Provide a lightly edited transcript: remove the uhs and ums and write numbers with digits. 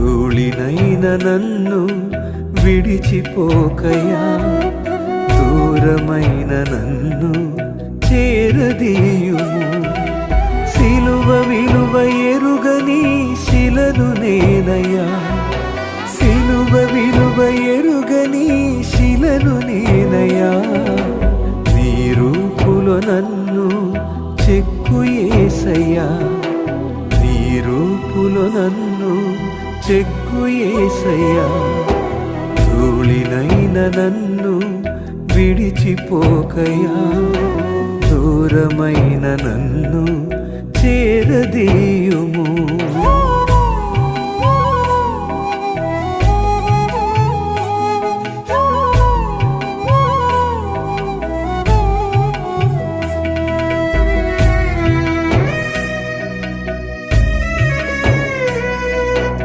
ధూళినైన నన్ను విడిచిపోకయా, దూరమైన నన్ను చేరదీయుము. సిలువ విలువ ఎరుగని శిలను నేనయ్యా, సిలువ విలువ ఎరుగని శిలను నేనయ్యా. నీ రూపులో నన్ను చెక్కు యేసయ్యా, నీ రూపులో నన్ను చెక్కు యేసయ్యా. ధూళినైన నన్ను విడిచిపోకయా, దూరమైన నన్ను చేరదీయుము.